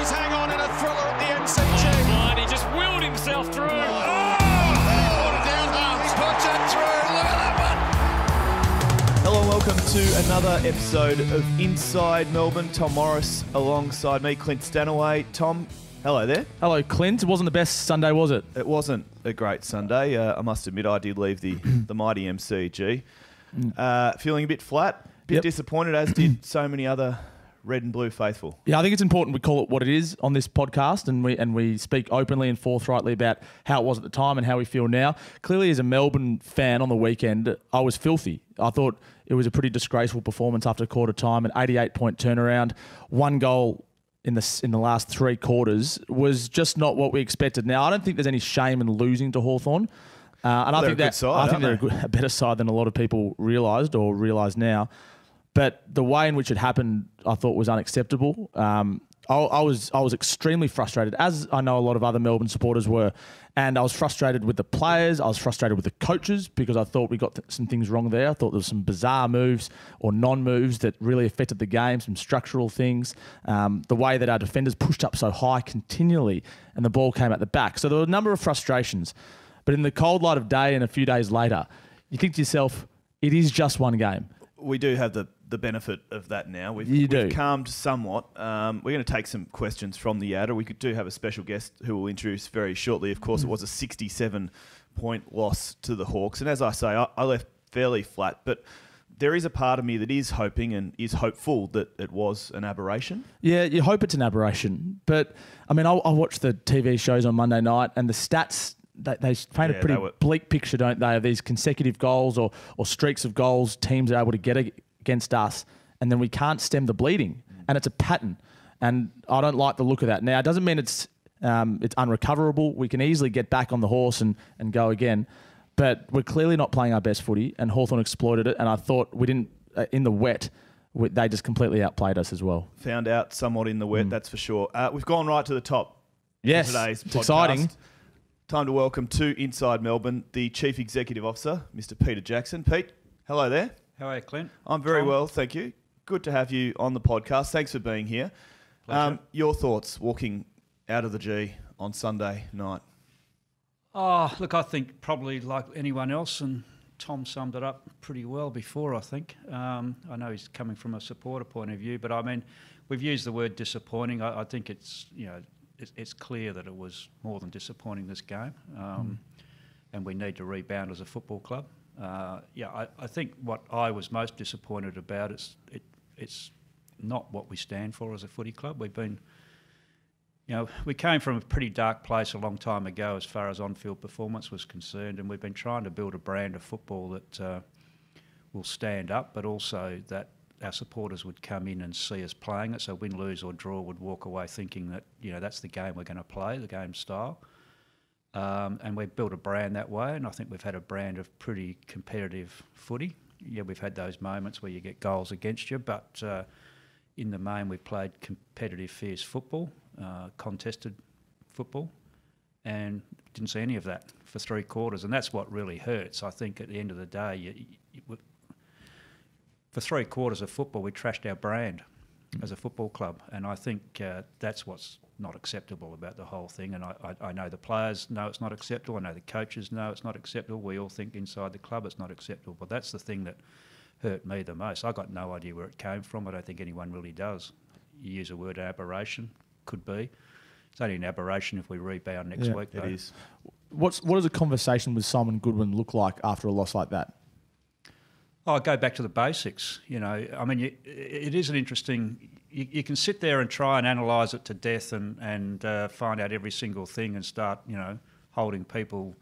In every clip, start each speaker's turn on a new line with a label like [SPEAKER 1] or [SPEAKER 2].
[SPEAKER 1] Please hang on in a thriller at the MCG.
[SPEAKER 2] Line, he just willed himself through.
[SPEAKER 3] Hello and welcome to another episode of Inside Melbourne. Tom Morris alongside me, Clint Stanaway. Tom, hello there.
[SPEAKER 4] Hello, Clint. It wasn't the best Sunday, was it?
[SPEAKER 3] It wasn't a great Sunday. I must admit I did leave the mighty MCG. Feeling a bit flat, disappointed, as did so many other red and blue faithful.
[SPEAKER 4] Yeah, I think it's important we call it what it is on this podcast, and we speak openly and forthrightly about how it was at the time and how we feel now. Clearly, as a Melbourne fan on the weekend, I was filthy. I thought it was a pretty disgraceful performance after quarter time, an 88-point turnaround, one goal in the last three quarters was just not what we expected. Now, I don't think there's any shame in losing to Hawthorn. I think they're a better side than a lot of people realised or realise now. But the way in which it happened, I thought was unacceptable. I was extremely frustrated, as I know a lot of other Melbourne supporters were. And I was frustrated with the players. I was frustrated with the coaches because I thought we got some things wrong there. I thought there was some bizarre moves or non-moves that really affected the game, some structural things. The way that our defenders pushed up so high continually and the ball came at the back. So there were a number of frustrations. But in the cold light of day and a few days later, you think to yourself, it is just one game.
[SPEAKER 3] We do have the benefit of that now. We've calmed somewhat. We're going to take some questions from the adder. We do have a special guest who we'll introduce very shortly. Of course, it was a 67-point loss to the Hawks. And as I say, I left fairly flat. But there is a part of me that is hoping and is hopeful that it was an aberration. Yeah,
[SPEAKER 4] you hope it's an aberration. But, I mean, I watch the TV shows on Monday night and the stats, they paint a pretty bleak picture, don't they, of these consecutive goals or streaks of goals teams are able to get against us, and then we can't stem the bleeding. And it's a pattern. And I don't like the look of that. Now, it doesn't mean it's unrecoverable. We can easily get back on the horse and go again. But we're clearly not playing our best footy, and Hawthorn exploited it. And I thought we didn't, in the wet, they just completely outplayed us as well.
[SPEAKER 3] Found out somewhat in the wet, that's for sure. We've gone right to the top.
[SPEAKER 4] Yes,
[SPEAKER 3] today's
[SPEAKER 4] it's
[SPEAKER 3] podcast.
[SPEAKER 4] exciting.
[SPEAKER 3] Time to welcome to Inside Melbourne the Chief Executive Officer, Mr. Peter Jackson. Pete, hello there.
[SPEAKER 5] How are you, Clint?
[SPEAKER 3] I'm very well, thank you. Good to have you on the podcast. Thanks for being here. Your thoughts walking out of the G on Sunday night?
[SPEAKER 5] Oh, look, I think probably like anyone else, and Tom summed it up pretty well before, I think. I know he's coming from a supporter point of view, but I mean, we've used the word disappointing. I think it's clear that it was more than disappointing, this game, and we need to rebound as a football club. I think what I was most disappointed about is it's not what we stand for as a footy club. We've been, we came from a pretty dark place a long time ago as far as on-field performance was concerned, and we've been trying to build a brand of football that will stand up, but also that our supporters would come in and see us playing it. So win, lose or draw, would walk away thinking that, that's the game we're going to play, the game style. And we've built a brand that way, and I think we've had a brand of pretty competitive footy. Yeah, we've had those moments where you get goals against you, but in the main we've played competitive, fierce football, contested football, and didn't see any of that for three quarters, and that's what really hurts. I think at the end of the day, for three quarters of football, we trashed our brand as a football club, and I think that's what's not acceptable about the whole thing. And I know the players know it's not acceptable. I know the coaches know it's not acceptable. We all think inside the club it's not acceptable. But that's the thing that hurt me the most. I got no idea where it came from. I don't think anyone really does. You use the word aberration, could be. It's only an aberration if we rebound next week, though.
[SPEAKER 3] It is.
[SPEAKER 4] What does a conversation with Simon Goodwin look like after a loss like that?
[SPEAKER 5] Oh, go back to the basics. I mean, it is an interesting. You can sit there and try and analyse it to death and find out every single thing and start, holding people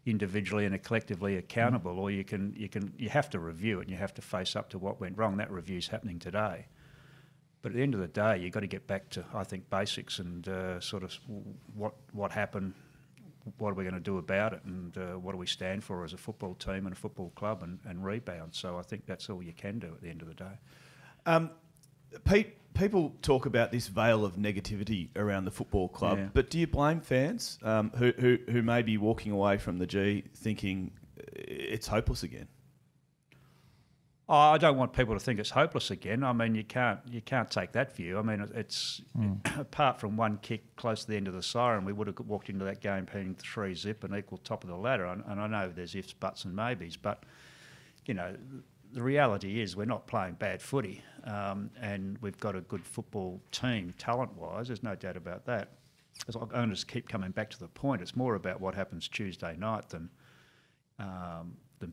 [SPEAKER 5] individually and collectively accountable, or you have to review it and you have to face up to what went wrong. That review's happening today. But at the end of the day, you've got to get back to, I think, basics and sort of what happened, what are we going to do about it, and what do we stand for as a football team and a football club and rebound. So I think that's all you can do at the end of the day.
[SPEAKER 3] Pete, people talk about this veil of negativity around the football club, but do you blame fans who may be walking away from the G thinking it's hopeless again?
[SPEAKER 5] I don't want people to think it's hopeless again. I mean, you can't take that view. I mean, it's apart from one kick close to the end of the siren, we would have walked into that game being 3-0 and equal top of the ladder. And I know there's ifs, buts, and maybes, but the reality is we're not playing bad footy, and we've got a good football team talent-wise. There's no doubt about that. I'm going to just keep coming back to the point. It's more about what happens Tuesday night than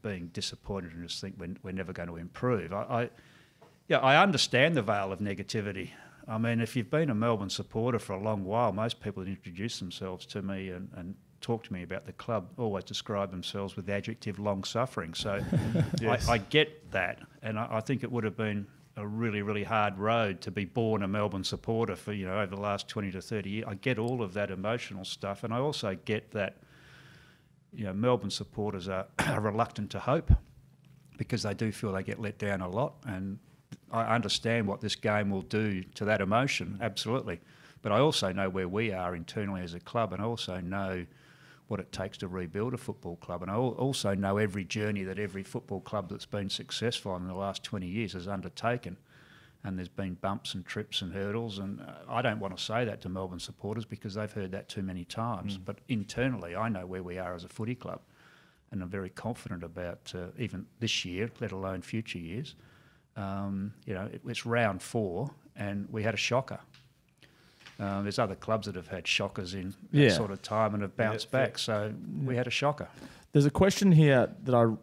[SPEAKER 5] being disappointed and just think we're never going to improve. I understand the veil of negativity. I mean, if you've been a Melbourne supporter for a long while, most people that introduce themselves to me and talk to me about the club always describe themselves with the adjective long-suffering. So yes. I get that, and I think it would have been a really, really hard road to be born a Melbourne supporter for, over the last 20 to 30 years. I get all of that emotional stuff, and I also get that Melbourne supporters are reluctant to hope because they do feel they get let down a lot, and I understand what this game will do to that emotion, absolutely. But I also know where we are internally as a club, and I also know what it takes to rebuild a football club, and I also know every journey that every football club that's been successful in the last 20 years has undertaken. And there's been bumps and trips and hurdles, and I don't want to say that to Melbourne supporters because they've heard that too many times. But internally, I know where we are as a footy club, and I'm very confident about even this year, let alone future years. It's round 4, and we had a shocker. There's other clubs that have had shockers in that sort of time and have bounced back, so we had a shocker.
[SPEAKER 4] There's a question here that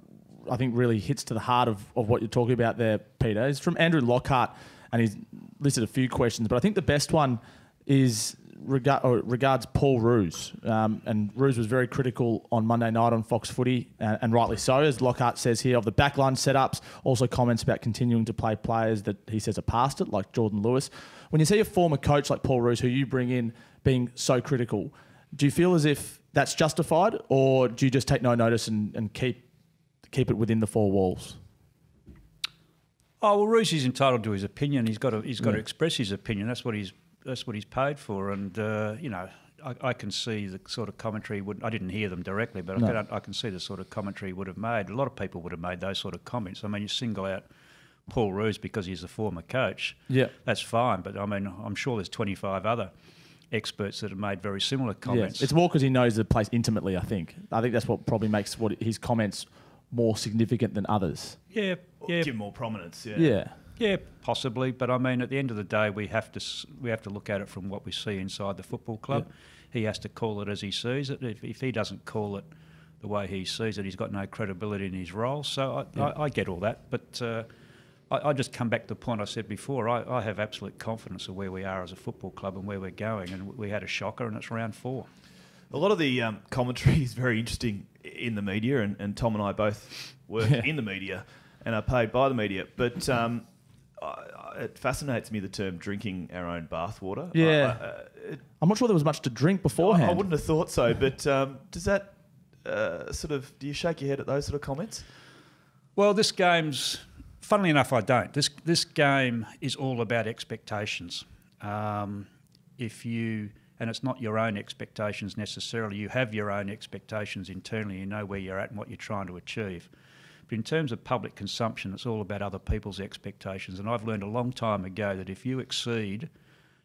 [SPEAKER 4] I think really hits to the heart of what you're talking about there, Peter. It's from Andrew Lockhart, and he's listed a few questions, but I think the best one is regards Paul Roos. And Roos was very critical on Monday night on Fox Footy, and rightly so, as Lockhart says here, of the backline setups, also comments about continuing to play players that he says are past it, like Jordan Lewis. When you see a former coach like Paul Roos, who you bring in, being so critical, do you feel as if that's justified, or do you just take no notice and keep it within the 4 walls?
[SPEAKER 5] Oh well, Roos is entitled to his opinion. He's got to express his opinion. That's what he's paid for. And I can see the sort of commentary. I didn't hear them directly, but I can see the sort of commentary he would have made. A lot of people would have made those sort of comments. I mean, you single out Paul Roos because he's a former coach. Yeah, that's fine. But I mean, I'm sure there's 25 other experts that have made very similar comments.
[SPEAKER 4] Yeah. It's more because he knows the place intimately. I think that's what probably makes his comments more significant than others.
[SPEAKER 5] Yeah.
[SPEAKER 3] Give more prominence.
[SPEAKER 5] Yeah, possibly. But I mean, at the end of the day, we have to look at it from what we see inside the football club. Yeah. He has to call it as he sees it. If he doesn't call it the way he sees it, he's got no credibility in his role. So I get all that. But I just come back to the point I said before. I have absolute confidence of where we are as a football club and where we're going. And we had a shocker, and it's round 4.
[SPEAKER 3] A lot of the commentary is very interesting in the media, and Tom and I both work in the media and are paid by the media. But it fascinates me, the term drinking our own bathwater.
[SPEAKER 4] Yeah. I'm not sure there was much to drink beforehand.
[SPEAKER 3] I wouldn't have thought so, but does that do you shake your head at those sort of comments?
[SPEAKER 5] Well, this game's, funnily enough, I don't. This game is all about expectations. And it's not your own expectations necessarily. You have your own expectations internally. You know where you're at and what you're trying to achieve. But in terms of public consumption, it's all about other people's expectations. And I've learned a long time ago that if you exceed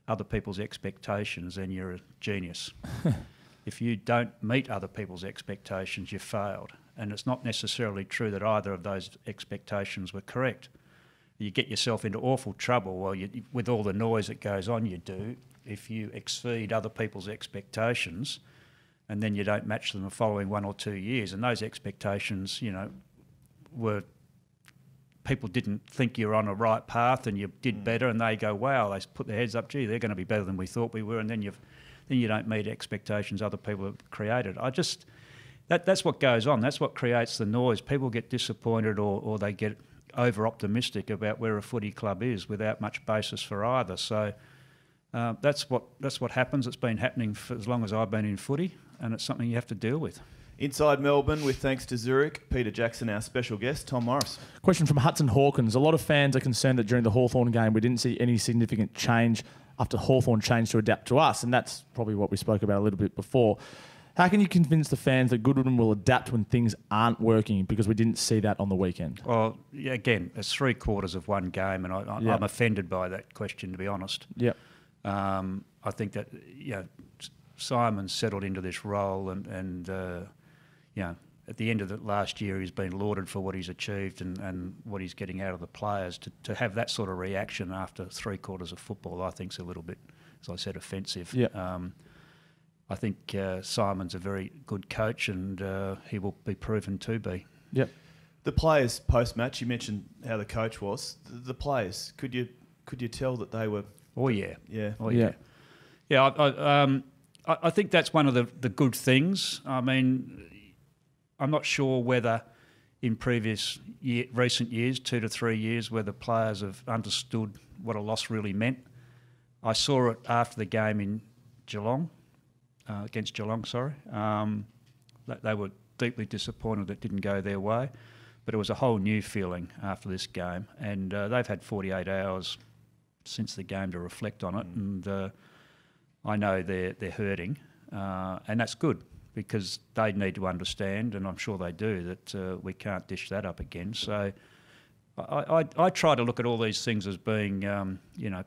[SPEAKER 5] other people's expectations, then you're a genius. If you don't meet other people's expectations, you've failed. And it's not necessarily true that either of those expectations were correct. You get yourself into awful trouble with all the noise that goes on you do if you exceed other people's expectations and then you don't match them the following 1 or 2 years. And those expectations, were people didn't think you're on a right path and you did better, and they go, wow, they put their heads up, gee, they're going to be better than we thought we were, and then you don't meet expectations other people have created. That's what goes on. That's what creates the noise. People get disappointed or they get over-optimistic about where a footy club is without much basis for either. So that's what happens. It's been happening for as long as I've been in footy, and it's something you have to deal with.
[SPEAKER 3] Inside Melbourne, with thanks to Zurich, Peter Jackson, our special guest, Tom Morris.
[SPEAKER 4] Question from Hudson Hawkins. A lot of fans are concerned that during the Hawthorn game we didn't see any significant change after Hawthorn changed to adapt to us, and that's probably what we spoke about a little bit before. How can you convince the fans that Goodwin will adapt when things aren't working? Because we didn't see that on the weekend.
[SPEAKER 5] Well, yeah, again, it's 3/4 of one game, and I'm offended by that question, to be honest.
[SPEAKER 4] Yep.
[SPEAKER 5] I think that Simon's settled into this role, and at the end of the last year, he's been lauded for what he's achieved and what he's getting out of the players. To have that sort of reaction after 3/4 of football, I think is a little bit, as I said, offensive.
[SPEAKER 4] Yep.
[SPEAKER 5] I think Simon's a very good coach, and he will be proven to be.
[SPEAKER 4] Yep.
[SPEAKER 3] The players post-match, you mentioned how the coach was. The players, could you tell that they were?
[SPEAKER 5] Oh yeah,
[SPEAKER 3] yeah,
[SPEAKER 5] oh yeah, yeah. I think that's one of the good things. I mean, I'm not sure whether in recent years, 2 to 3 years, where the players have understood what a loss really meant. I saw it after the game in Geelong. Against Geelong, sorry. They were deeply disappointed that it didn't go their way, but it was a whole new feeling after this game, and they've had 48 hours since the game to reflect on it, and I know they're hurting, and that's good because they need to understand, and I'm sure they do, that we can't dish that up again. So I try to look at all these things as being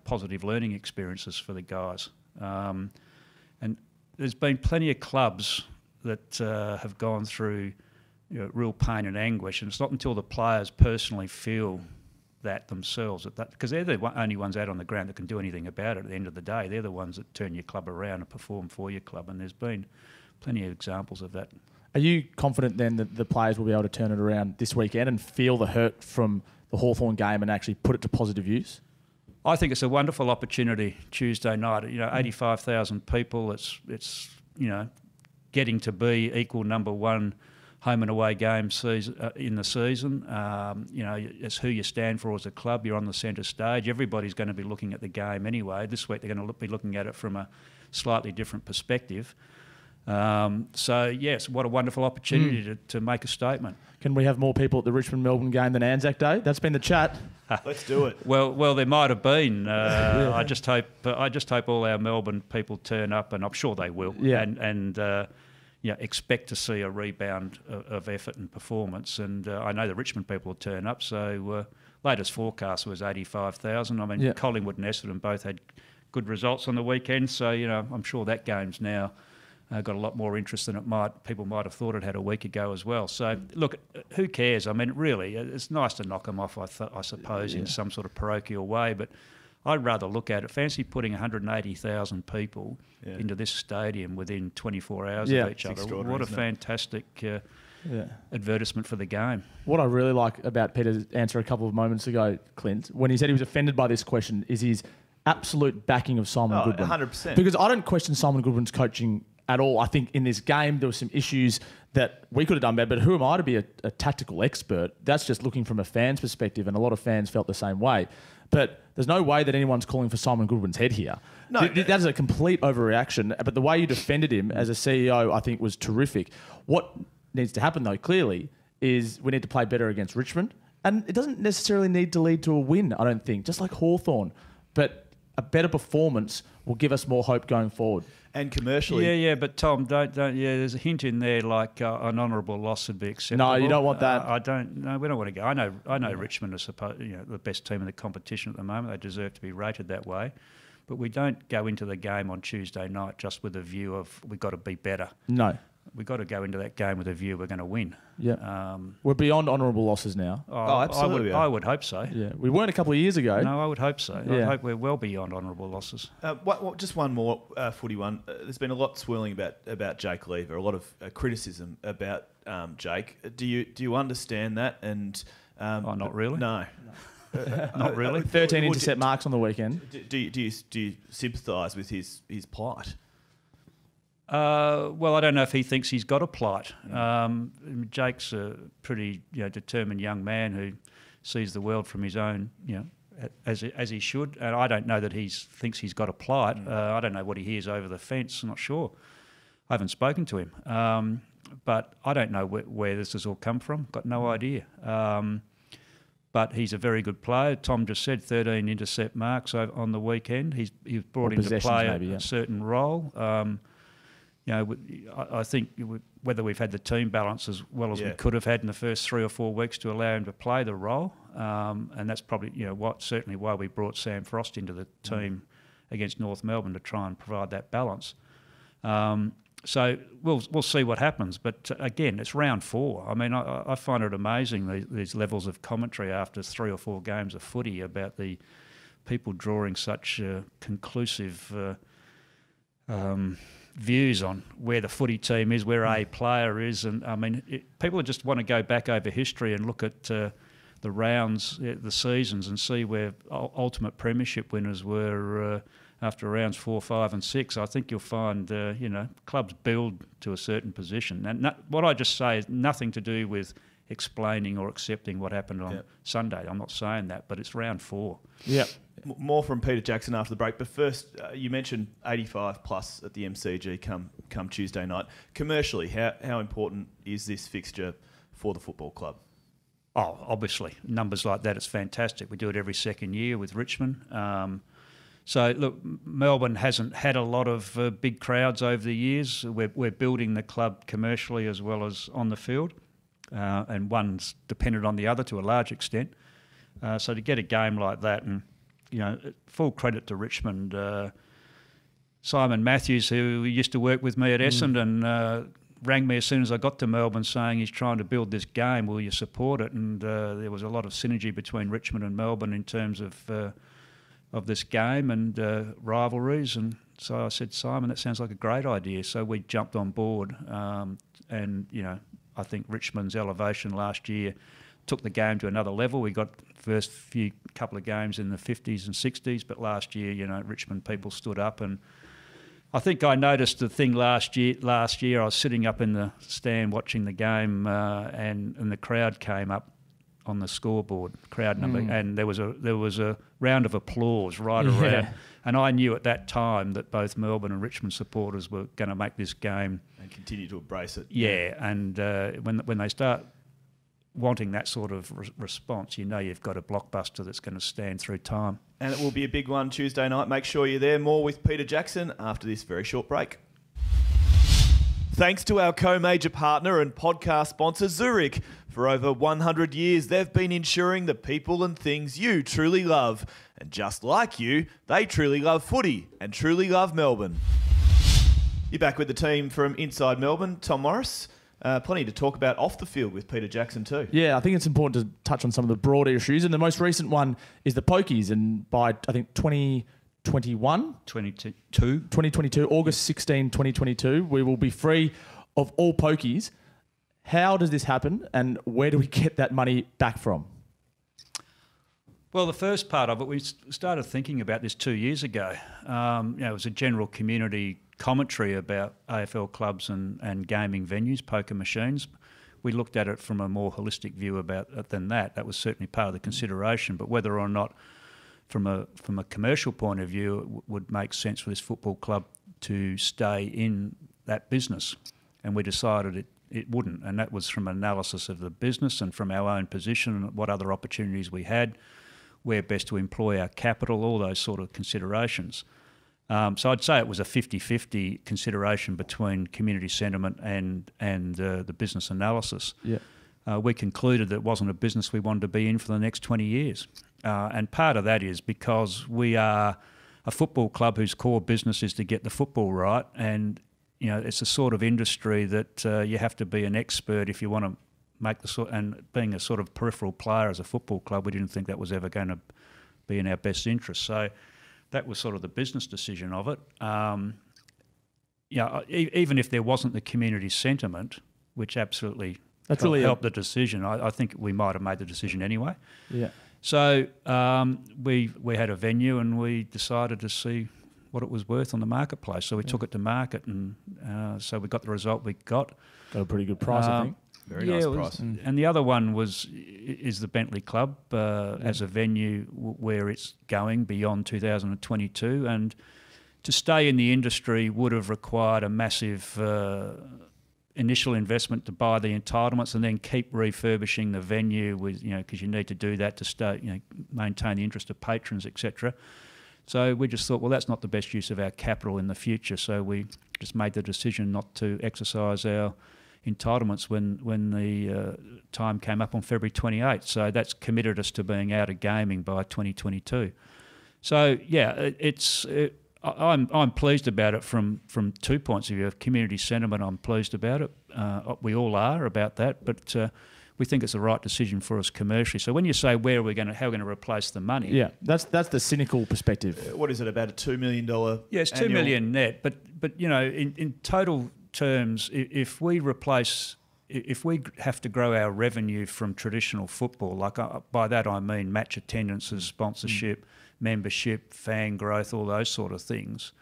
[SPEAKER 5] positive learning experiences for the guys, and there's been plenty of clubs that have gone through real pain and anguish, and it's not until the players personally feel that themselves, because they're the only ones out on the ground that can do anything about it at the end of the day. They're the ones that turn your club around and perform for your club, and there's been plenty of examples of that.
[SPEAKER 4] Are you confident then that the players will be able to turn it around this weekend and feel the hurt from the Hawthorn game and actually put it to positive use?
[SPEAKER 5] I think it's a wonderful opportunity Tuesday night. 85,000 people. It's getting to be equal number one home and away game in the season. It's who you stand for as a club. You're on the centre stage. Everybody's going to be looking at the game anyway. This week they're going to be looking at it from a slightly different perspective. So yes, what a wonderful opportunity to make a statement.
[SPEAKER 4] Can we have more people at the Richmond-Melbourne game than Anzac Day? That's been the chat.
[SPEAKER 3] Let's do it.
[SPEAKER 5] Well, there might have been. I just hope all our Melbourne people turn up, and I'm sure they will.
[SPEAKER 4] Yeah.
[SPEAKER 5] And expect to see a rebound of effort and performance. And I know the Richmond people will turn up. So latest forecast was 85,000. I mean, Collingwood and Essendon both had good results on the weekend. So I'm sure that game's now got a lot more interest than people might have thought it had a week ago as well. So, look, who cares? I mean, really, it's nice to knock them off, I suppose, in some sort of parochial way, but I'd rather look at it. Fancy putting 180,000 people into this stadium within 24 hours of each other. What a fantastic advertisement for the game.
[SPEAKER 4] What I really like about Peter's answer a couple of moments ago, Clint, when he said he was offended by this question, is his absolute backing of Simon Goodwin.
[SPEAKER 3] 100%.
[SPEAKER 4] Because I don't question Simon Goodwin's coaching at all. I think in this game there were some issues that we could have done better, but who am I to be a tactical expert? That's just looking from a fan's perspective, and a lot of fans felt the same way. But there's no way that anyone's calling for Simon Goodwin's head here. No, that is a complete overreaction. But the way you defended him as a CEO, I think, was terrific. What needs to happen, though, clearly, is we need to play better against Richmond. And it doesn't necessarily need to lead to a win, I don't think, just like Hawthorn. But a better performance will give us more hope going forward.
[SPEAKER 3] And commercially...
[SPEAKER 5] Yeah, but Tom, don't. Yeah, there's a hint in there like an honourable loss would be acceptable.
[SPEAKER 4] No, you don't want that.
[SPEAKER 5] I don't. No, we don't want to go. I know Richmond are the best team in the competition at the moment. They deserve to be rated that way. But we don't go into the game on Tuesday night just with a view of we've got to be better. No. We've got to go into that game with a view we're going to win.
[SPEAKER 4] Yeah. We're beyond honourable losses now.
[SPEAKER 3] Oh, absolutely.
[SPEAKER 5] I would hope so.
[SPEAKER 4] Yeah. We weren't a couple of years ago.
[SPEAKER 5] No, I would hope so.
[SPEAKER 4] Yeah.
[SPEAKER 5] I hope we're well beyond honourable losses.
[SPEAKER 3] Just one more footy one. There's been a lot swirling about Jake Lever, a lot of criticism about Jake. Do you understand that? And
[SPEAKER 5] not really.
[SPEAKER 3] No.
[SPEAKER 5] Not really.
[SPEAKER 4] 13 intercept marks on the weekend.
[SPEAKER 3] Do you sympathise with his plight?
[SPEAKER 5] Well, I don't know if he thinks he's got a plight. Jake's a pretty determined young man who sees the world from his own, as he should. And I don't know that he thinks he's got a plight. I don't know what he hears over the fence. I'm not sure. I haven't spoken to him. But I don't know where this has all come from. Got no idea. But he's a very good player. Tom just said 13 intercept marks on the weekend. He was brought into play a certain role. I think whether we've had the team balance as well as we could have had in the first 3 or 4 weeks to allow him to play the role, and that's probably certainly why we brought Sam Frost into the team against North Melbourne, to try and provide that balance. So we'll see what happens. But again, it's round 4. I mean, I find it amazing, these levels of commentary after 3 or 4 games of footy about the people drawing such conclusive views on where the footy team is, where a player is. And I mean, people just want to go back over history and look at the rounds, the seasons, and see where ultimate premiership winners were after rounds 4, 5 and 6. I think you'll find, clubs build to a certain position. And what I just say is nothing to do with explaining or accepting what happened on Sunday. I'm not saying that, but it's round 4.
[SPEAKER 3] Yeah. More from Peter Jackson after the break. But first, you mentioned 85 plus at the MCG come Tuesday night. Commercially, how important is this fixture for the football club?
[SPEAKER 5] Oh, obviously. Numbers like that, it's fantastic. We do it every second year with Richmond. So, look, Melbourne hasn't had a lot of big crowds over the years. We're building the club commercially as well as on the field, and one's dependent on the other to a large extent. So to get a game like that, and, full credit to Richmond. Simon Matthews, who used to work with me at Essendon, rang me as soon as I got to Melbourne saying he's trying to build this game. Will you support it? And there was a lot of synergy between Richmond and Melbourne in terms of this game and rivalries, and so I said, Simon, that sounds like a great idea. So we jumped on board, and I think Richmond's elevation last year took the game to another level. We got first couple of games in the 50s and 60s, but last year, Richmond people stood up, and I think I noticed the thing last year. I was sitting up in the stand watching the game, and the crowd came up on the scoreboard, crowd number, and there was a round of applause right around. And I knew at that time that both Melbourne and Richmond supporters were going to make this game
[SPEAKER 3] and continue to embrace it.
[SPEAKER 5] Yeah, and when they start wanting that sort of response, you've got a blockbuster that's going to stand through time.
[SPEAKER 3] And it will be a big one Tuesday night. Make sure you're there. More with Peter Jackson after this very short break. Thanks to our co-major partner and podcast sponsor, Zurich. For over 100 years, they've been ensuring the people and things you truly love. And just like you, they truly love footy and truly love Melbourne. You're back with the team from Inside Melbourne. Tom Morris, plenty to talk about off the field with Peter Jackson too.
[SPEAKER 4] Yeah, I think it's important to touch on some of the broader issues. And the most recent one is the pokies. And by, I think, 2022, August 16, 2022, we will be free of all pokies. How does this happen, and where do we get that money back from?
[SPEAKER 5] Well, the first part of it, we started thinking about this 2 years ago. It was a general community commentary about AFL clubs and gaming venues, poker machines. We looked at it from a more holistic view about it than that. That was certainly part of the consideration, but whether or not from a commercial point of view, it would make sense for this football club to stay in that business. And we decided it wouldn't. And that was from analysis of the business and from our own position and what other opportunities we had, where best to employ our capital, all those sort of considerations. So I'd say it was a 50-50 consideration between community sentiment and the business analysis.
[SPEAKER 4] Yeah.
[SPEAKER 5] We concluded that it wasn't a business we wanted to be in for the next 20 years. And part of that is because we are a football club whose core business is to get the football right, and it's a sort of industry that you have to be an expert if you want to make the sort. And being a sort of peripheral player as a football club, we didn't think that was ever going to be in our best interest. So that was sort of the business decision of it. Even if there wasn't the community sentiment, which absolutely helped the decision, I think we might have made the decision anyway.
[SPEAKER 4] Yeah.
[SPEAKER 5] So we had a venue and we decided to see what it was worth on the marketplace. So we took it to market, and so we got the result we got.
[SPEAKER 4] Got a pretty good price, I think.
[SPEAKER 3] Very nice price.
[SPEAKER 5] And the other one is the Bentley Club as a venue where it's going beyond 2022. And to stay in the industry would have required a massive initial investment to buy the entitlements and then keep refurbishing the venue with, because you need to do that to stay, maintain the interest of patrons, etc. So we just thought, well, that's not the best use of our capital in the future. So we just made the decision not to exercise our entitlements when the time came up on February 28th. So that's committed us to being out of gaming by 2022. So yeah, I'm pleased about it from 2 points of view. Community sentiment, I'm pleased about it. We all are about that, but we think it's the right decision for us commercially. So when you say how are we going to replace the money?
[SPEAKER 4] Yeah, that's the cynical perspective.
[SPEAKER 3] What is it, about a $2 million?
[SPEAKER 5] Yeah, it's $2 million net, but in total terms, if we have to grow our revenue from traditional football, like by that I mean match attendances, sponsorship, membership, fan growth, all those sort of things,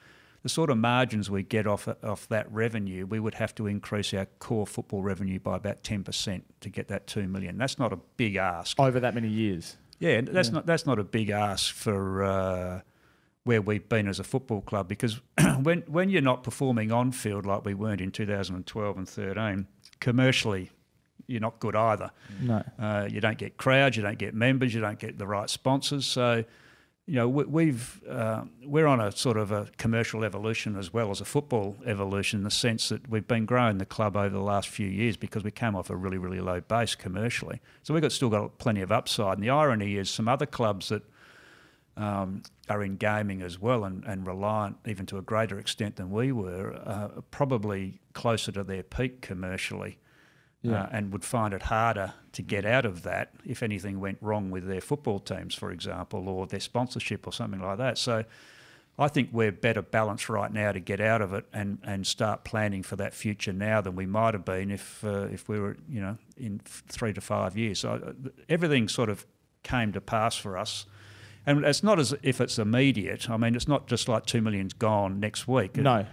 [SPEAKER 5] the sort of margins we get off that revenue, we would have to increase our core football revenue by about 10% to get that $2 million. That's not a big ask.
[SPEAKER 4] Over that many years?
[SPEAKER 5] Yeah, that's not a big ask for where we've been as a football club, because when you're not performing on field like we weren't in 2012 and 13, commercially you're not good either.
[SPEAKER 4] No.
[SPEAKER 5] You don't get crowds, you don't get members, you don't get the right sponsors. So, we're on a sort of a commercial evolution as well as a football evolution, in the sense that we've been growing the club over the last few years because we came off a really, really low base commercially. So we've still got plenty of upside. And the irony is some other clubs that are in gaming as well and reliant even to a greater extent than we were, probably closer to their peak commercially. And would find it harder to get out of that if anything went wrong with their football teams, for example, or their sponsorship or something like that. So I think we're better balanced right now to get out of it and start planning for that future now than we might have been if we were, in 3 to 5 years. So everything sort of came to pass for us. And it's not as if it's immediate. I mean, it's not just like $2 million's gone next week.
[SPEAKER 4] No.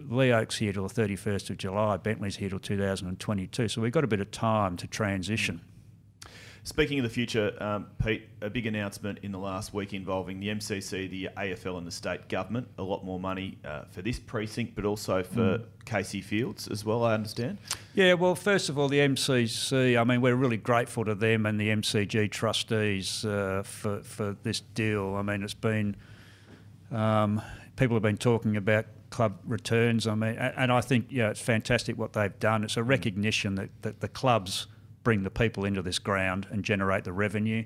[SPEAKER 5] Lee Oak's here till the 31st of July, Bentley's here till 2022, so we've got a bit of time to transition.
[SPEAKER 3] Speaking of the future, Pete, a big announcement in the last week involving the MCC, the AFL and the state government. A lot more money for this precinct, but also for Casey Fields as well, I understand. Yeah,
[SPEAKER 5] well, first of all, the MCC, I mean, we're really grateful to them and the MCG trustees for this deal. I mean, it's been... people have been talking about club returns. I mean, and I think it's fantastic what they've done. It's a recognition that the clubs bring the people into this ground and generate the revenue,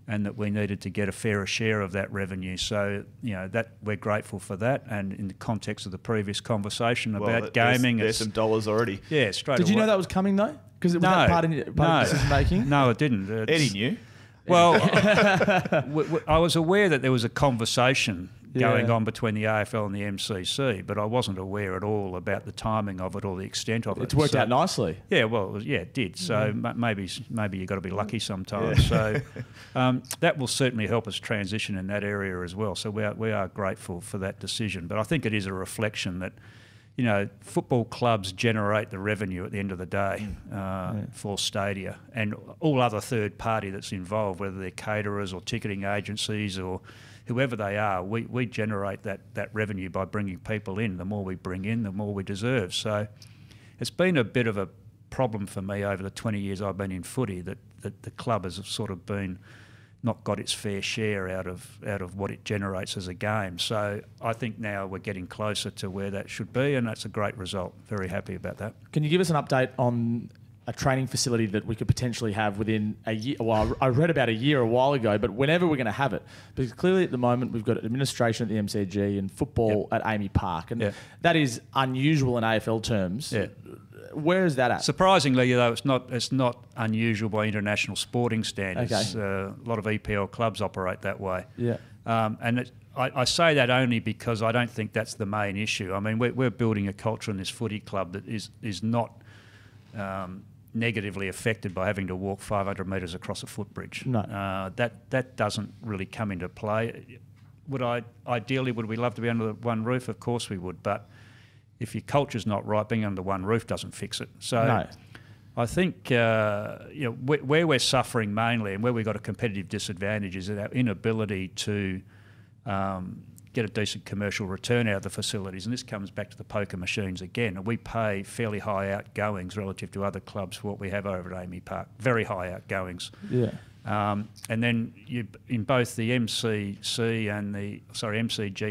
[SPEAKER 5] and that we needed to get a fairer share of that revenue. So that we're grateful for that. And in the context of the previous conversation about gaming,
[SPEAKER 3] there's some dollars already.
[SPEAKER 5] Yeah, straight.
[SPEAKER 4] Did you know that was coming though? Because it was that part of decision making.
[SPEAKER 5] No, it didn't.
[SPEAKER 3] Eddie knew.
[SPEAKER 5] Well, I was aware that there was a conversation going on between the AFL and the MCC, but I wasn't aware at all about the timing of it or the extent of it.
[SPEAKER 4] It's worked out nicely.
[SPEAKER 5] Yeah, well, it did. So maybe you've got to be lucky sometimes. So that will certainly help us transition in that area as well. So we are grateful for that decision. But I think it is a reflection that football clubs generate the revenue at the end of the day for Stadia, and all other third party that's involved, whether they're caterers or ticketing agencies or whoever they are, we generate that revenue by bringing people in. The more we bring in, the more we deserve. So it's been a bit of a problem for me over the 20 years I've been in footy that the club has sort of been not got its fair share out of what it generates as a game. So I think now we're getting closer to where that should be, and that's a great result. Very happy about that.
[SPEAKER 4] Can you give us an update on a training facility that we could potentially have within a year? Well, I read about a year a while ago, but whenever we're going to have it. Because clearly at the moment we've got administration at the MCG and football at Amy Park, and that is unusual in AFL terms. Yeah. Where is that at?
[SPEAKER 5] Surprisingly, though, it's not unusual by international sporting standards. Okay. A lot of EPL clubs operate that way. Yeah. And I say that only because I don't think that's the main issue. I mean, we're building a culture in this footy club that is not negatively affected by having to walk 500 metres across a footbridge.
[SPEAKER 4] No.
[SPEAKER 5] That doesn't really come into play. Ideally, would we love to be under one roof? Of course we would, but if your culture's not right, being under one roof doesn't fix it. So I think where we're suffering mainly and where we've got a competitive disadvantage is our inability to get a decent commercial return out of the facilities. And this comes back to the poker machines again. We pay fairly high outgoings relative to other clubs for what we have over at Amy Park. Very high outgoings.
[SPEAKER 4] Yeah.
[SPEAKER 5] And then in both the MCG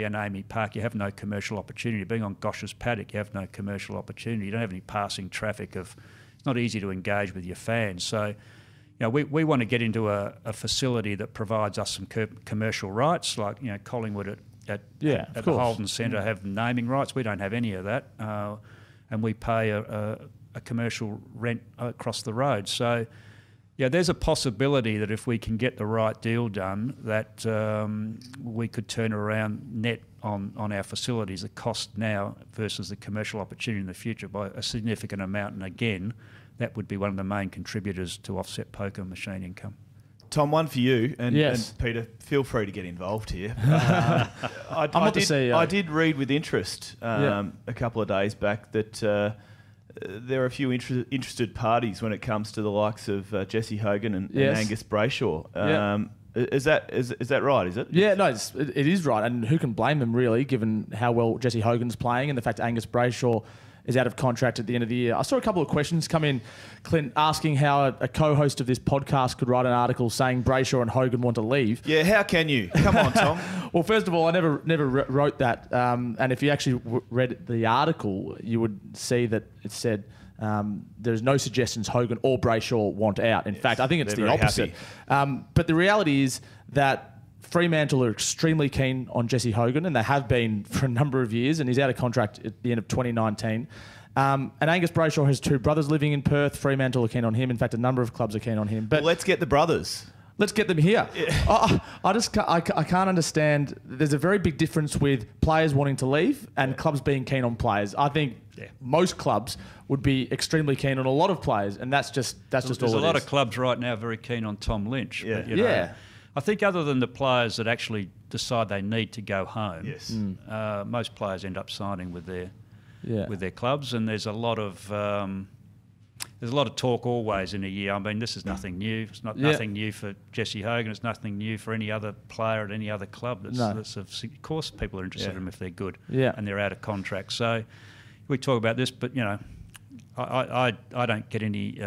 [SPEAKER 5] and Amy Park, you have no commercial opportunity. Being on Gosh's paddock, you have no commercial opportunity. You don't have any passing traffic. It's not easy to engage with your fans. So, we want to get into a facility that provides us some commercial rights, like Collingwood at the Holden Centre have naming rights. We don't have any of that, and we pay a commercial rent across the road. So. Yeah, there's a possibility that if we can get the right deal done, that we could turn around net on our facilities, the cost now versus the commercial opportunity in the future by a significant amount. And again, that would be one of the main contributors to offset poker machine income.
[SPEAKER 3] Tom, one for you, and Peter, feel free to get involved here. I did read with interest a couple of days back that there are a few interested parties when it comes to the likes of Jesse Hogan and Angus Brayshaw. Is that right, is it?
[SPEAKER 4] Yeah, no, it is right. And who can blame them, really, given how well Jesse Hogan's playing and the fact that Angus Brayshaw is out of contract at the end of the year. I saw a couple of questions come in, Clint, asking how a co-host of this podcast could write an article saying Brayshaw and Hogan want to leave.
[SPEAKER 3] Yeah, how can you? Come on, Tom.
[SPEAKER 4] Well, first of all, I never wrote that. And if you actually read the article, you would see that it said there's no suggestions Hogan or Brayshaw want out. In fact, I think it's the opposite. But the reality is that Fremantle are extremely keen on Jesse Hogan, and they have been for a number of years, and he's out of contract at the end of 2019. And Angus Brayshaw has two brothers living in Perth. Fremantle are keen on him. In fact, a number of clubs are keen on him. But
[SPEAKER 3] let's get the brothers.
[SPEAKER 4] Let's get them here. Yeah. I can't understand. There's a very big difference with players wanting to leave and clubs being keen on players. I think most clubs would be extremely keen on a lot of players, and that's just all it is.
[SPEAKER 5] There's a lot of clubs right now very keen on Tom Lynch.
[SPEAKER 3] Yeah.
[SPEAKER 5] But, I think other than the players that actually decide they need to go home, most players end up signing with their clubs, and there's a lot of talk always in a year. I mean, this is nothing new. It's nothing new for Jesse Hogan. It's nothing new for any other player at any other club. Of course, people are interested in them if they're good and they're out of contract. So we talk about this, but I don't get any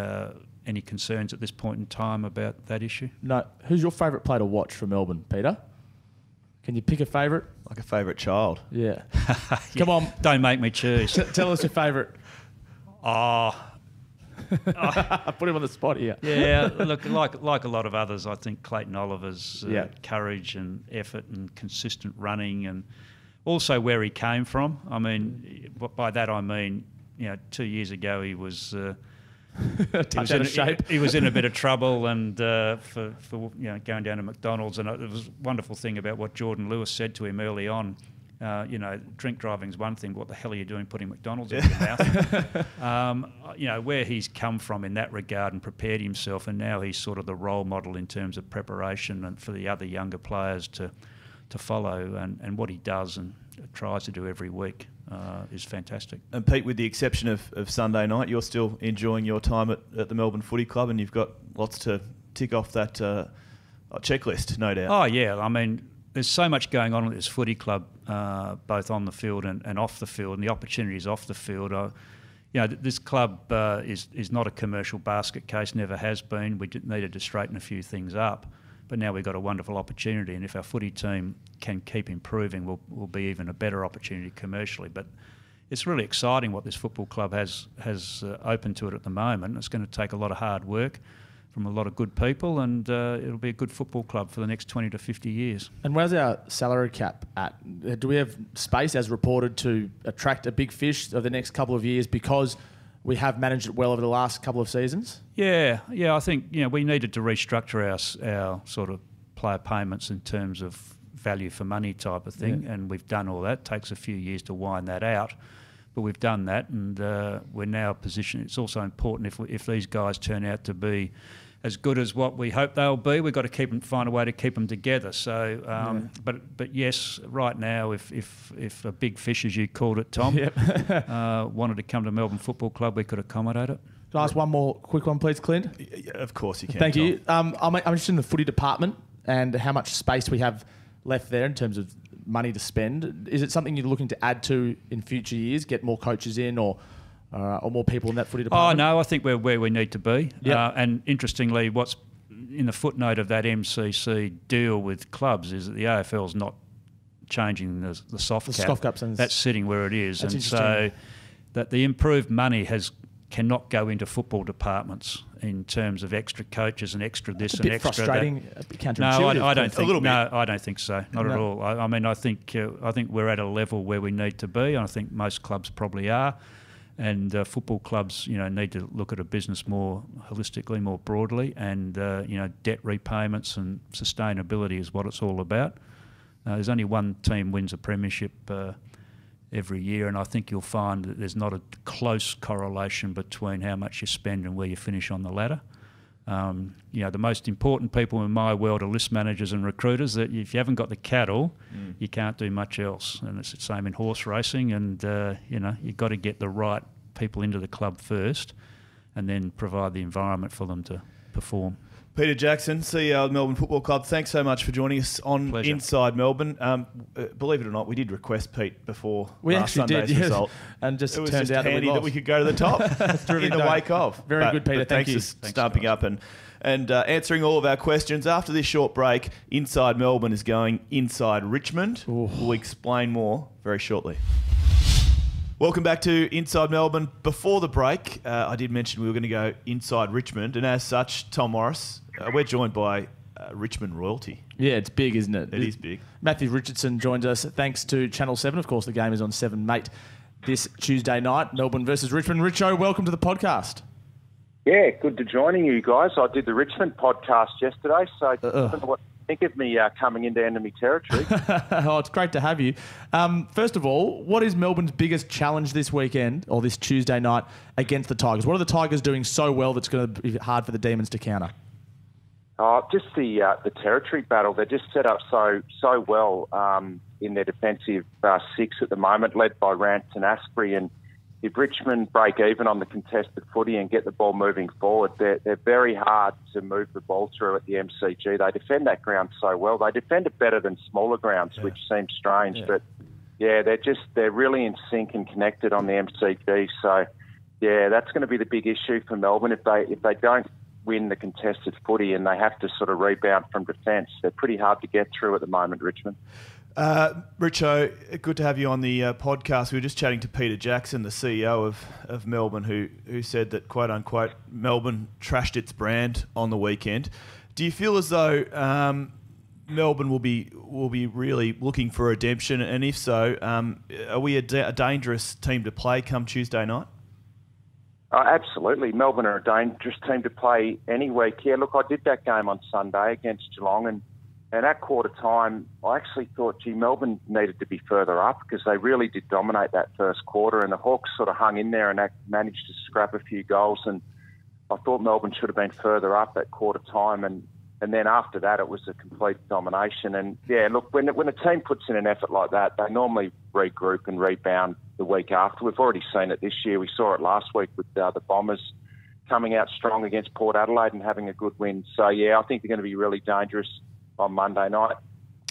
[SPEAKER 5] concerns at this point in time about that issue.
[SPEAKER 4] No. Who's your favourite player to watch for Melbourne, Peter? Can you pick a favourite?
[SPEAKER 3] Like a favourite child.
[SPEAKER 4] Yeah. Come on.
[SPEAKER 5] Don't make me choose.
[SPEAKER 4] Tell us your favourite. I put him on the spot here.
[SPEAKER 5] Yeah, look, like a lot of others, I think Clayton Oliver's courage and effort and consistent running, and also where he came from. I mean, by that I mean, 2 years ago he was... He was in a bit of trouble, and for going down to McDonald's, and it was a wonderful thing about what Jordan Lewis said to him early on. Drink driving is one thing. What the hell are you doing putting McDonald's in your mouth? Where he's come from in that regard and prepared himself, and now he's sort of the role model in terms of preparation and for the other younger players to follow, and what he does and tries to do every week is fantastic.
[SPEAKER 3] And Pete, with the exception of Sunday night, you're still enjoying your time at the Melbourne Footy Club, and you've got lots to tick off that checklist, no doubt.
[SPEAKER 5] Oh, yeah. I mean, there's so much going on at this footy club, both on the field and off the field, and the opportunities off the field. This club is not a commercial basket case, never has been. We needed to straighten a few things up, but now we've got a wonderful opportunity, and if our footy team can keep improving, we'll be even a better opportunity commercially. But it's really exciting what this football club has open to it at the moment. It's going to take a lot of hard work from a lot of good people, and it'll be a good football club for the next 20 to 50 years.
[SPEAKER 4] And where's our salary cap at? Do we have space, as reported, to attract a big fish over the next couple of years because we have managed it well over the last couple of seasons?
[SPEAKER 5] Yeah. I think we needed to restructure our sort of player payments in terms of value for money type of thing, and we've done all that. It takes a few years to wind that out, but we've done that, and we're now positioned. It's also important if these guys turn out to be as good as what we hope they'll be, we've got to find a way to keep them together. So, but yes, right now, if a big fish, as you called it, Tom, wanted to come to Melbourne Football Club, we could accommodate it.
[SPEAKER 4] Can I ask one more quick one, please, Clint?
[SPEAKER 3] Yeah, of course you can.
[SPEAKER 4] Thank
[SPEAKER 3] Tom.
[SPEAKER 4] you. I'm interested in the footy department and how much space we have left there in terms of money to spend. Is it something you're looking to add to in future years, get more coaches in or more people in that footy department?
[SPEAKER 5] Oh, no, I think we're where we need to be.
[SPEAKER 4] Yep.
[SPEAKER 5] And interestingly, what's in the footnote of that MCC deal with clubs is that the AFL's not changing the soft cap. That's sitting where it is. And so that the improved money cannot go into football departments in terms of extra coaches and extra this and extra that.
[SPEAKER 4] Frustrating, counterintuitive.
[SPEAKER 5] No, I don't think.
[SPEAKER 3] A little bit.
[SPEAKER 5] No, I don't think so. Not at all. I mean, I think we're at a level where we need to be. I think most clubs probably are, and football clubs, need to look at a business more holistically, more broadly, and debt repayments and sustainability is what it's all about. There's only one team wins a premiership every year, and I think you'll find that there's not a close correlation between how much you spend and where you finish on the ladder. The most important people in my world are list managers and recruiters. That if you haven't got the cattle, you can't do much else. And it's the same in horse racing. And you've got to get the right people into the club first, and then provide the environment for them to perform.
[SPEAKER 3] Peter Jackson, CEO of Melbourne Football Club, thanks so much for joining us on
[SPEAKER 5] Pleasure.
[SPEAKER 3] Inside Melbourne. Believe it or not, we did request Pete before last Sunday's result.
[SPEAKER 4] And just
[SPEAKER 3] it was
[SPEAKER 4] turned
[SPEAKER 3] just
[SPEAKER 4] out
[SPEAKER 3] handy that we could go to the top in the wake of.
[SPEAKER 4] Very good, Peter. Thank you.
[SPEAKER 3] Thanks for stumping up and answering all of our questions. After this short break, Inside Melbourne is going Inside Richmond.
[SPEAKER 4] Ooh.
[SPEAKER 3] We'll explain more very shortly. Welcome back to Inside Melbourne. Before the break, I did mention we were going to go Inside Richmond, and as such, Tom Morris, we're joined by Richmond royalty.
[SPEAKER 4] Yeah, it's big, isn't it?
[SPEAKER 3] It is big.
[SPEAKER 4] Matthew Richardson joins us thanks to Channel 7. Of course, the game is on 7 Mate this Tuesday night, Melbourne versus Richmond. Richo, welcome to the podcast.
[SPEAKER 6] Yeah, good to joining you guys. I did the Richmond podcast yesterday, so I don't know what to think of me coming into enemy territory.
[SPEAKER 4] Oh, it's great to have you. First of all, what is Melbourne's biggest challenge this weekend or this Tuesday night against the Tigers? What are the Tigers doing so well that's going to be hard for the Demons to counter?
[SPEAKER 6] Just the territory battle. They're just set up so well in their defensive six at the moment, led by Rance and Asprey. And if Richmond break even on the contested footy and get the ball moving forward, they're very hard to move the ball through at the MCG. They defend that ground so well. They defend it better than smaller grounds, which seems strange. But yeah, they're really in sync and connected on the MCG. So yeah, that's going to be the big issue for Melbourne if they don't win the contested footy and they have to sort of rebound from defence. They're pretty hard to get through at the moment, Richmond.
[SPEAKER 3] Richo, good to have you on the podcast. We were just chatting to Peter Jackson, the CEO of Melbourne, who said that, quote unquote, Melbourne trashed its brand on the weekend. Do you feel as though Melbourne will be really looking for redemption? And if so, are we a dangerous team to play come Tuesday night?
[SPEAKER 6] Absolutely. Melbourne are a dangerous team to play any week. Yeah, look, I did that game on Sunday against Geelong, and at quarter time, I actually thought, Melbourne needed to be further up because they really did dominate that first quarter, and the Hawks sort of hung in there and managed to scrap a few goals. And I thought Melbourne should have been further up at quarter time, and then after that, it was a complete domination. And yeah, look, when a team puts in an effort like that, they normally regroup and rebound the week after. We've already seen it this year. We saw it last week with the Bombers coming out strong against Port Adelaide and having a good win. So yeah, I think they're going to be really dangerous on Monday night.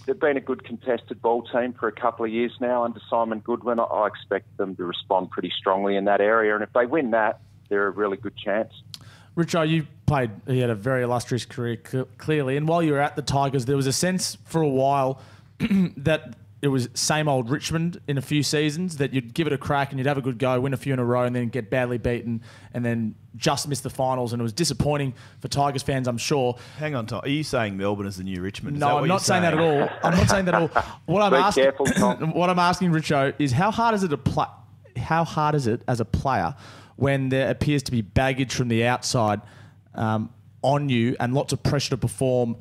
[SPEAKER 6] They've been a good contested ball team for a couple of years now under Simon Goodwin. I expect them to respond pretty strongly in that area, and if they win that, they're a really good chance.
[SPEAKER 4] Richo, you had a very illustrious career, clearly, and while you were at the Tigers, there was a sense for a while that it was same old Richmond in a few seasons, that you'd give it a crack and you'd have a good go, win a few in a row and then get badly beaten and then just miss the finals. And it was disappointing for Tigers fans, I'm sure.
[SPEAKER 3] Hang on, Tom. Are you saying Melbourne is the new Richmond?
[SPEAKER 4] No, I'm not saying that at all. I'm not saying that at all. What I'm asking, Richo, is how hard is it as a player when there appears to be baggage from the outside on you and lots of pressure to perform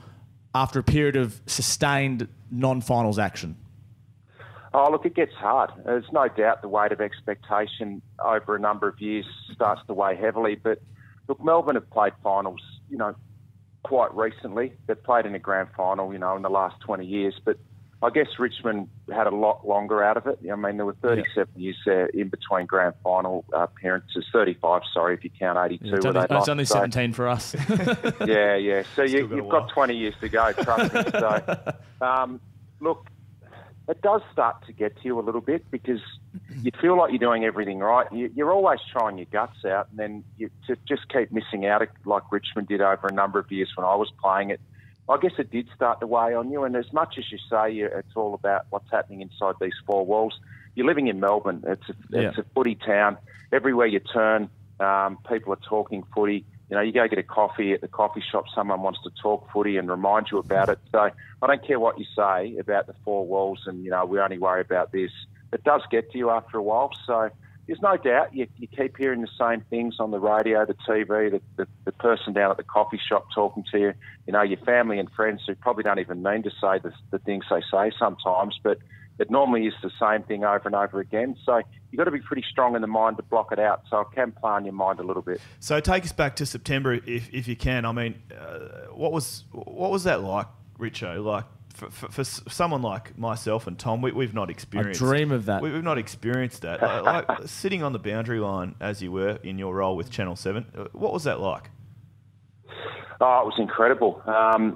[SPEAKER 4] after a period of sustained non-finals action?
[SPEAKER 6] Oh, look, it gets hard. There's no doubt the weight of expectation over a number of years starts to weigh heavily. But look, Melbourne have played finals, quite recently. They've played in a grand final, in the last 20 years. But I guess Richmond had a lot longer out of it. I mean, there were 37 years there in between grand final appearances. 35, sorry, if you count 82.
[SPEAKER 4] It's only 17 for us.
[SPEAKER 6] Yeah. So you've got 20 years to go, trust me. So, look, it does start to get to you a little bit because you feel like you're doing everything right. You're always trying your guts out, and then you just keep missing out like Richmond did over a number of years when I was playing it. I guess it did start to weigh on you, and as much as you say it's all about what's happening inside these four walls, you're living in Melbourne. It's a footy town. Everywhere you turn, people are talking footy. You know, you go get a coffee at the coffee shop, someone wants to talk footy and remind you about it. So I don't care what you say about the four walls and, you know, we only worry about this. It does get to you after a while. So there's no doubt you keep hearing the same things on the radio, the TV, the person down at the coffee shop talking to you, you know, your family and friends who probably don't even mean to say the things they say sometimes, but it normally is the same thing over and over again. So you've got to be pretty strong in the mind to block it out. So it can play on your mind a little bit.
[SPEAKER 3] So take us back to September if you can. I mean, what was that like, Richo? Like for someone like myself and Tom, we've not experienced.
[SPEAKER 4] I dream of that.
[SPEAKER 3] We've not experienced that. Like sitting on the boundary line as you were in your role with Channel 7, what was that like?
[SPEAKER 6] Oh, it was incredible.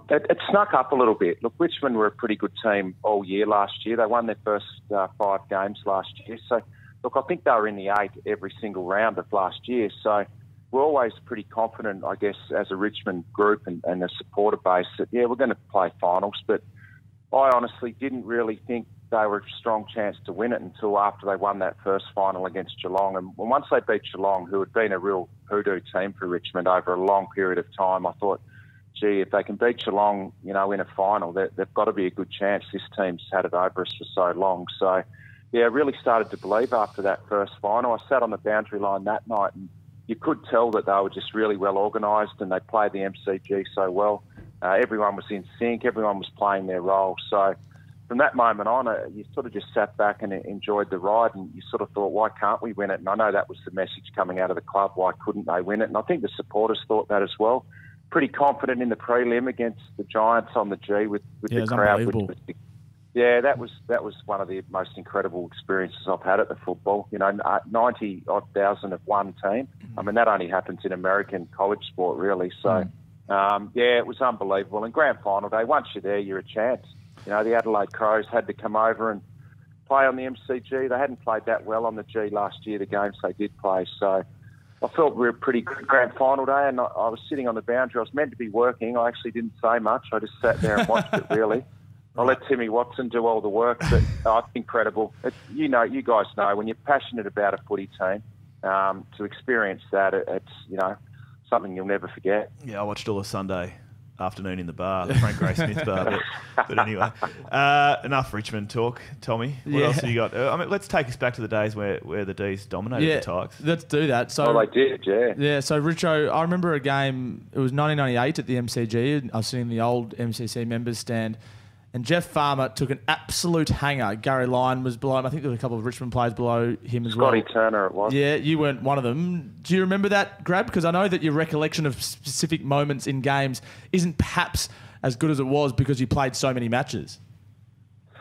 [SPEAKER 6] It snuck up a little bit. Look, Richmond were a pretty good team all year last year. They won their first 5 games last year. So, look, I think they were in the 8 every single round of last year. So we're always pretty confident, I guess, as a Richmond group and a supporter base that, yeah, we're going to play finals. But I honestly didn't really think they were a strong chance to win it until after they won that first final against Geelong. And once they beat Geelong, who had been a real hoodoo team for Richmond over a long period of time, I thought, gee, if they can beat Geelong, you know, in a final, they've got to be a good chance. This team's had it over us for so long. So, yeah, I really started to believe after that first final. I sat on the boundary line that night and you could tell that they were just really well organised and they played the MCG so well. Everyone was in sync. Everyone was playing their role. So from that moment on, you sort of just sat back and enjoyed the ride and you sort of thought, why can't we win it? And I know that was the message coming out of the club. Why couldn't they win it? And I think the supporters thought that as well. Pretty confident in the prelim against the Giants on the G with the crowd. That was one of the most incredible experiences I've had at the football. You know, 90-odd thousand of one team. I mean, that only happens in American college sport, really. So, it was unbelievable. And grand final day, once you're there, you're a chance. You know, the Adelaide Crows had to come over and play on the MCG. They hadn't played that well on the G last year, the games they did play. So I felt we were a pretty good grand final day, and I was sitting on the boundary. I was meant to be working. I actually didn't say much. I just sat there and watched it, really. I let Timmy Watson do all the work, but it's incredible. You guys know, when you're passionate about a footy team, to experience that, it's, you know, something you'll never forget.
[SPEAKER 3] Yeah, I watched all of Sunday afternoon in the bar, the Frank Gray Smith bar. But anyway, enough Richmond talk, Tommy. What else have you got? I mean, let's take us back to the days where the D's dominated the Tigers.
[SPEAKER 4] Let's do that. So,
[SPEAKER 6] they did, yeah.
[SPEAKER 4] Yeah, so Richo, I remember a game, it was 1998 at the MCG. I was sitting in the old MCC members stand, and Jeff Farmer took an absolute hanger. Gary Lyon was below him. I think there were a couple of Richmond players below him as well.
[SPEAKER 6] Scotty Turner it was.
[SPEAKER 4] Yeah, you weren't one of them. Do you remember that, Grab? Because I know that your recollection of specific moments in games isn't perhaps as good as it was because you played so many matches.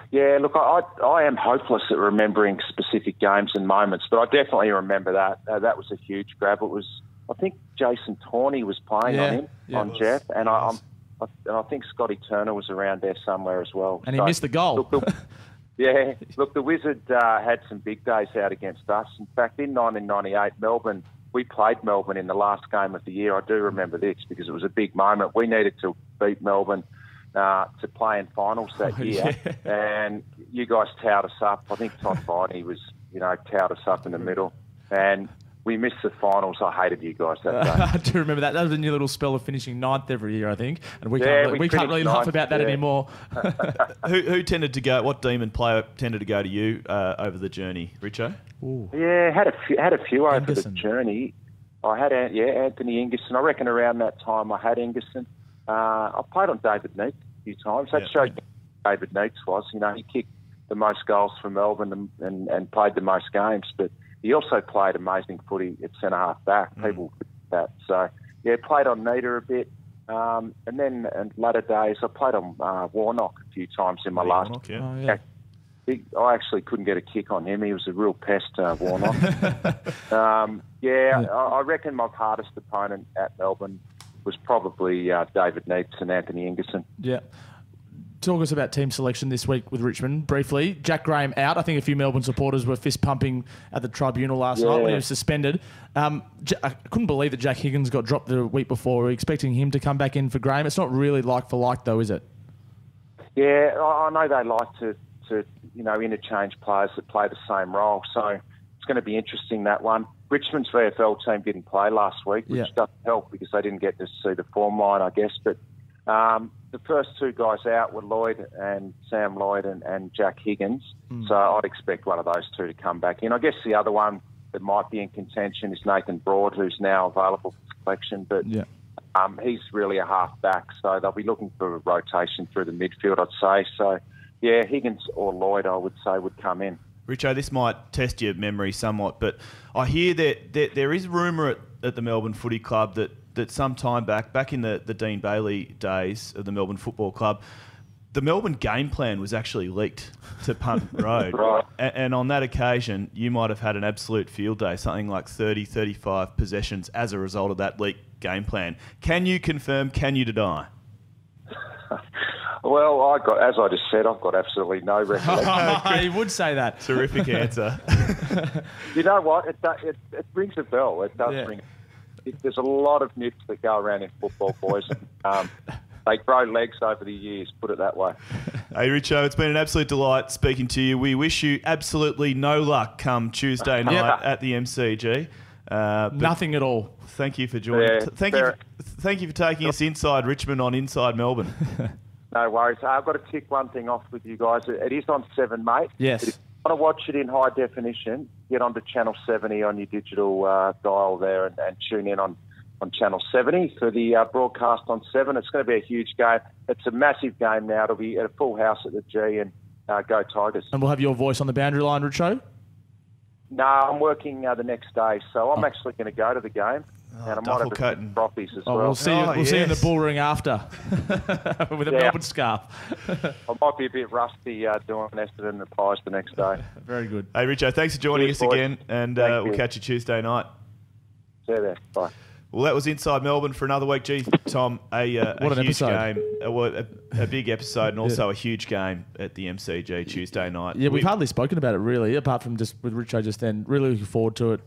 [SPEAKER 6] Yeah, look, I am hopeless at remembering specific games and moments, but I definitely remember that. That was a huge grab. It was, I think Jason Tawney was playing on him, on Jeff, and I think Scotty Turner was around there somewhere as well.
[SPEAKER 4] And he missed the goal.
[SPEAKER 6] Look, the Wizard had some big days out against us. In fact, in 1998, we played Melbourne in the last game of the year. I do remember this because it was a big moment. We needed to beat Melbourne to play in finals that year. And you guys towed us up. I think Todd Viney was, towed us up in the middle. And we missed the finals. I hated you guys that day.
[SPEAKER 4] I do remember that. That was a new little spell of finishing 9th every year, I think. And we can't really laugh about that anymore.
[SPEAKER 3] Who tended to go? What Demon player tended to go to you over the journey, Richo?
[SPEAKER 6] Ooh. Yeah, had a few over the journey. I had Anthony Ingerson. I reckon around that time I had Ingerson. I played on David Neitz a few times. That showed who David Neitz was. He kicked the most goals for Melbourne and played the most games, but he also played amazing footy at centre-half back. People did that. So, played on Nita a bit. And then in latter days, I played on Warnock a few times in my last...
[SPEAKER 3] Warnock, yeah.
[SPEAKER 6] I actually couldn't get a kick on him. He was a real pest, Warnock. I reckon my hardest opponent at Melbourne was probably David Neitz and Anthony Ingerson.
[SPEAKER 4] Yeah. talk us about team selection this week with Richmond briefly. Jack Graham out. I think a few Melbourne supporters were fist pumping at the tribunal last night when he was suspended. I couldn't believe that Jack Higgins got dropped the week before. We're expecting him to come back in for Graham. It's not really like for like though, is it?
[SPEAKER 6] Yeah, I know they like to interchange players that play the same role. So it's going to be interesting, that one. Richmond's VFL team didn't play last week, which doesn't help because they didn't get to see the form line, I guess. But the first two guys out were Sam Lloyd and Jack Higgins. So I'd expect one of those two to come back in. I guess the other one that might be in contention is Nathan Broad, who's now available for selection. But he's really a half-back, so they'll be looking for a rotation through the midfield, I'd say. So, yeah, Higgins or Lloyd, I would say, would come in.
[SPEAKER 3] Richo, this might test your memory somewhat, but I hear that there is rumour at the Melbourne Footy Club that some time back in the Dean Bailey days of the Melbourne Football Club, the Melbourne game plan was actually leaked to Punt Road.
[SPEAKER 6] Right.
[SPEAKER 3] And on that occasion, you might have had an absolute field day, something like 30, 35 possessions as a result of that leaked game plan. Can you confirm, can you deny?
[SPEAKER 6] Well, as I just said, I've got absolutely no recollection.
[SPEAKER 4] He would say that.
[SPEAKER 3] Terrific answer.
[SPEAKER 6] You know what? It rings a bell. It does ring. There's a lot of myths that go around in football, boys. They grow legs over the years, put it that way.
[SPEAKER 3] Hey, Richo, it's been an absolute delight speaking to you. We wish you absolutely no luck come Tuesday night at the MCG.
[SPEAKER 4] Nothing at all.
[SPEAKER 3] Thank you for joining.
[SPEAKER 6] Yeah,
[SPEAKER 3] thank you for taking us inside Richmond on Inside Melbourne.
[SPEAKER 6] No worries. I've got to tick one thing off with you guys. It is on 7, mate.
[SPEAKER 4] Yes.
[SPEAKER 6] But if you want to watch it in high definition, get onto Channel 70 on your digital dial there and tune in on Channel 70 for the broadcast on 7. It's going to be a huge game. It's a massive game now. It'll be at a full house at the G, and go Tigers.
[SPEAKER 4] And we'll have your voice on the boundary line, Richo?
[SPEAKER 6] No, I'm working the next day, so I'm actually going to go to the game. And I might have a few trophies as well.
[SPEAKER 4] We'll see you in the bull ring after with a Melbourne scarf.
[SPEAKER 6] I might be a bit rusty doing Essendon and the Pies the next day.
[SPEAKER 4] Very good.
[SPEAKER 3] Hey, Richo, thanks for joining us again, and we'll catch you Tuesday night.
[SPEAKER 6] See you there. Bye.
[SPEAKER 3] Well, that was Inside Melbourne for another week. Gee, Tom, a huge game, a big episode, and also a huge game at the MCG Tuesday night.
[SPEAKER 4] Yeah, we've hardly spoken about it really, apart from just with Richo just then. Really looking forward to it.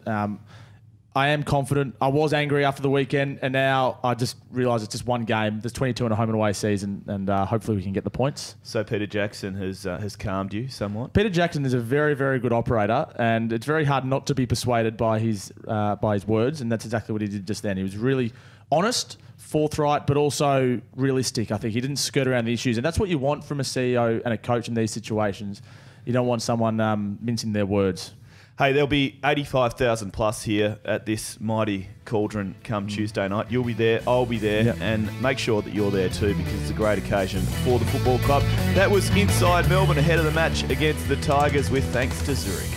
[SPEAKER 4] I am confident. I was angry after the weekend, and now I just realise it's just one game. There's 22 in a home and away season, and hopefully we can get the points.
[SPEAKER 3] So Peter Jackson has calmed you somewhat?
[SPEAKER 4] Peter Jackson is a very, very good operator, and it's very hard not to be persuaded by his words, and that's exactly what he did just then. He was really honest, forthright, but also realistic. I think he didn't skirt around the issues, and that's what you want from a CEO and a coach in these situations. You don't want someone mincing their words.
[SPEAKER 3] Hey, there'll be 85,000 plus here at this mighty cauldron come Tuesday night. You'll be there, I'll be there, and make sure that you're there too, because it's a great occasion for the football club. That was Inside Melbourne ahead of the match against the Tigers with thanks to Zurich.